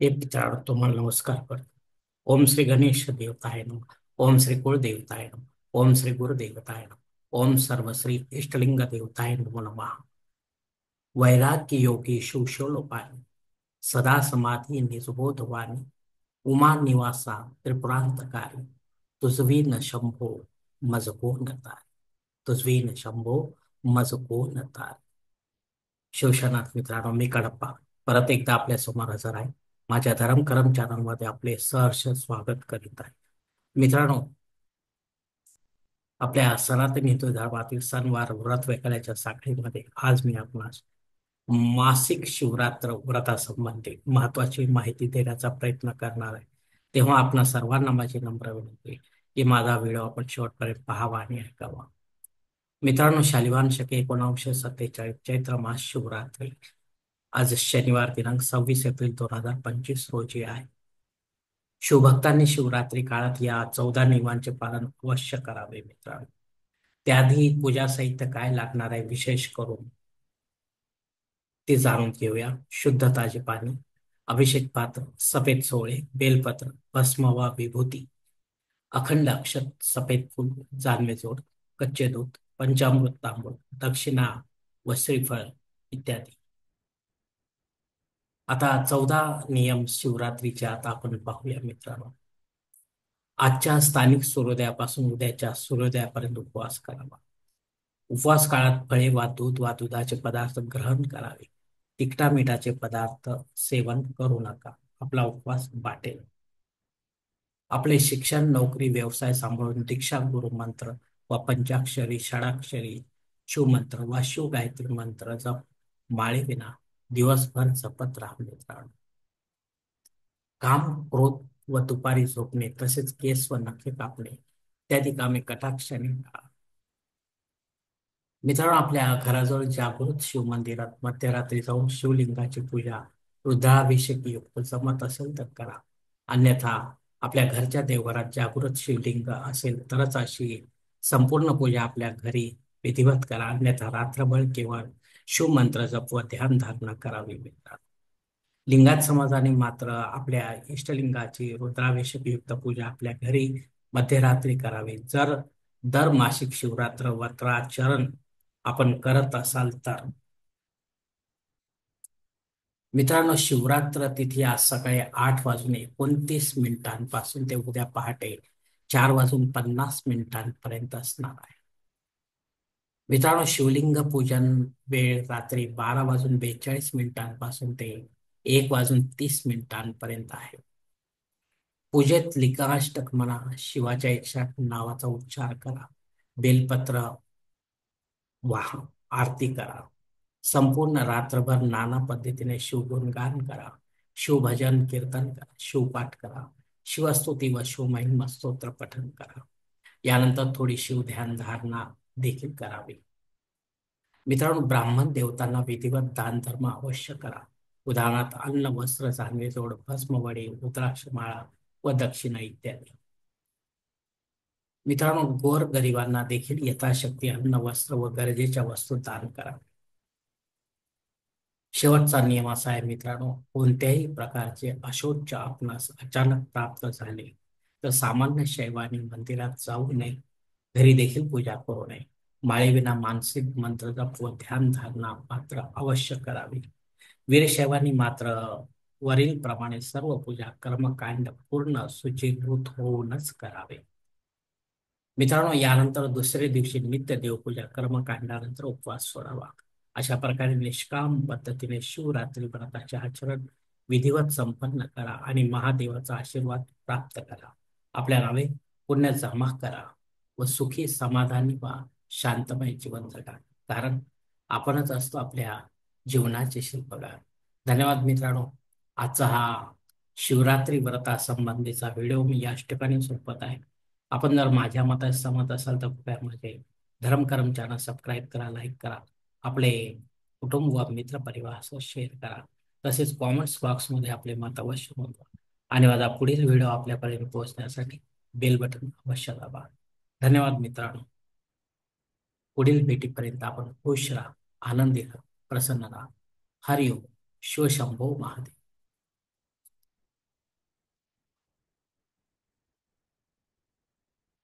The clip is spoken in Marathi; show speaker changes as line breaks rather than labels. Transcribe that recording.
हे मित्रांनो तुम्हाला नमस्कार करतो. ओम श्री गणेश देवताय नमः. ओम श्री कुलदेवताय नमः. ओम श्री गुरुदेवताय नमः. ओम सर्वश्री इष्टलिंग देवताय नमो नमः. वैराग्य योगी शिवशोलोपानी सदा समाधी निजबोधवानी उमा निवासा त्रिपुरांतकारी तुझवी न शंभो मजको न तारी. तुझवी न शंभो मजको न तारी. शिवशनाथ मित्रांनो, मी कडप्पा परत एकदा आपल्या समोर हजर आहे. माझ्या धरम करम चॅनलमध्ये आपले सहर्ष स्वागत करीत आहे. मित्रांनो, आपल्या सनातन हिंदू धर्मातील सणवार व्रत वैकल्याच्या साखळीमध्ये आज मी आपणास मासिक शिवरात्र व्रतासंबंधी महत्वाची माहिती देण्याचा प्रयत्न करणार आहे. तेव्हा आपणा सर्वांना माझी नम्र विनंती आहे की माझा व्हिडिओ आपण शेवटपर्यंत पाहावा आणि ऐकावा. मित्रांनो, शालिवान शके 1947 चैत्र मास शिवरात्री आज शनिवार दिनांक 26 एप्रिल 2025 रोजी आहे. शिवभक्तांनी शिवरात्री काळात या 14 नियमांचे पालन अवश्य करावे. मित्रांनो, त्याआधी पूजा साहित्य काय लागणार आहे विशेष करून ते जाणून घेऊया. शुद्ध ताजे पाणी, अभिषेक पात्र, सफेद सोळे, बेलपत्र, भस्म वा विभूती, अखंड अक्षत, सफेद फूल, जानवे जोड, कच्चे दूध, पंचामृत तांबूळ, दक्षिणा व श्रीफळ इत्यादी. आता 14 नियम शिवरात्रीचे आता आपण पाहूया. मित्रांनो, आजच्या स्थानिक सूर्योदयापासून उद्याच्या सूर्योदयापर्यंत उपवास करावा. उपवास काळात फळे वा दूध वा दुधाचे पदार्थ ग्रहण करावे. तिखटा मिठाचे पदार्थ सेवन करू नका. आपला उपवास बाटेल. आपले शिक्षण, नोकरी, व्यवसाय सांभाळून दीक्षा गुरु मंत्र व पंचाक्षरी, षडाक्षरी शिवमंत्र वा शिवगायत्री मंत्र जप माळेविना दिवसभर जपत राहा. मित्रांनो, काम, क्रोध व दुपारी झोपणे तसेच केस व नखे कापणे इत्यादी कामे कटाक्षाने टाळा. मित्रांनो, आपल्या घराजवळ जागृत शिवमंदिरात मध्यरात्री जाऊन शिवलिंगाची पूजा रुद्राभिषेक युक्त जमत असेल तर करा. अन्यथा आपल्या घरच्या देवघरात जागृत शिवलिंग असेल तरच अशी संपूर्ण पूजा आपल्या घरी विधिवत करा. अन्यथा रात्रभर केवळ शिवमंत्र जप व ध्यान धारणा करावी. मित्रांनो, लिंगात समाजाने मात्र आपल्या इष्टलिंगाची रुद्राभिषेक युक्त पूजा आपल्या घरी मध्यरात्री करावी. जर दर मासिक शिवरात्र व्रताचरण आपण करत असाल तर. मित्रांनो, शिवरात्र तिथी आज सकाळी 8:29 ते उद्या पहाटे 4:50 असणार आहे. मित्रांनो, शिवलिंग पूजन वेळ रात्री 12:42 ते 1:30 आहे. पूजेत लिंगाष्टक म्हणा, शिवाच्या 108 नावाचा उच्चार करा, बेलपत्र वाहा, आरती करा. संपूर्ण रात्रभर नाना पद्धतीने शिवगुणगान करा, शिवभजन कीर्तन करा, शिवपाठ करा, शिवस्तुती व शिवमहिमा स्तोत्र पठण करा. यानंतर थोडी शिवध्यान धारणा देखील करावी. मित्रांनो, ब्राह्मण देवतांना विधिवत दान धर्म अवश्य करा. उदाहरणार्थ अन्न, वस्त्र, चांदवे जोड, भस्म, वडे, रुद्राक्ष माळा व दक्षिणा इत्यादी. मित्रांनो, गोर गरिबांना देखील यथाशक्ती अन्न, वस्त्र व गरजेच्या वस्तू दान करा. शेवटचा नियम असा आहे मित्रांनो, कोणत्याही प्रकारचे अशौच आपणास अचानक प्राप्त झाले तर सामान्य शैवानी मंदिरात जाऊ नये. घरी देखील पूजा करू नये. माळेविना मानसिक मंत्र जप व ध्यान धारणा मात्र अवश्य करावी. वीरशैवानी मात्र वरील प्रमाणे सर्व पूजा कर्मकांड पूर्ण शुचिर्भूत होऊनच करावे. मित्रांनो, यानंतर दुसऱ्या दिवशी नित्य देवपूजा कर्मकांडानंतर उपवास सोडावा. अशा प्रकारे निष्काम पद्धतीने शिवरात्री व्रताचे आचरण विधिवत संपन्न करा आणि महादेवाचा आशीर्वाद प्राप्त करा. आपल्या नावे पुण्य जमा करा व सुखी, समाधानी व शांतमय जीवन जगा. कारण आपणच असतो आपल्या जीवनाचे शिल्पकार. धन्यवाद मित्रांनो. आजचा हा शिवरात्री व्रतासंबंधीचा व्हिडिओ मी याच ठिकाणी संपत आहे. आपण जर माझ्या मतात सहमत असाल तर कृपया माझे धर्मकरम चॅनल सबस्क्राईब करा, लाईक करा, आपले कुटुंब व मित्र परिवारासह शेअर करा. तसेच कॉमेंट्स बॉक्समध्ये आपले मत अवश्य नोंदवा आणि माझा पुढील व्हिडिओ आपल्यापर्यंत पोहोचण्यासाठी बेल बटन अवश्य दाबा. धन्यवाद मित्रांनो. पुढील भेटीपर्यंत आपण खुश राहा, आनंदी राहा, प्रसन्न राहा. हरिओम. शिवशंभो महादेव.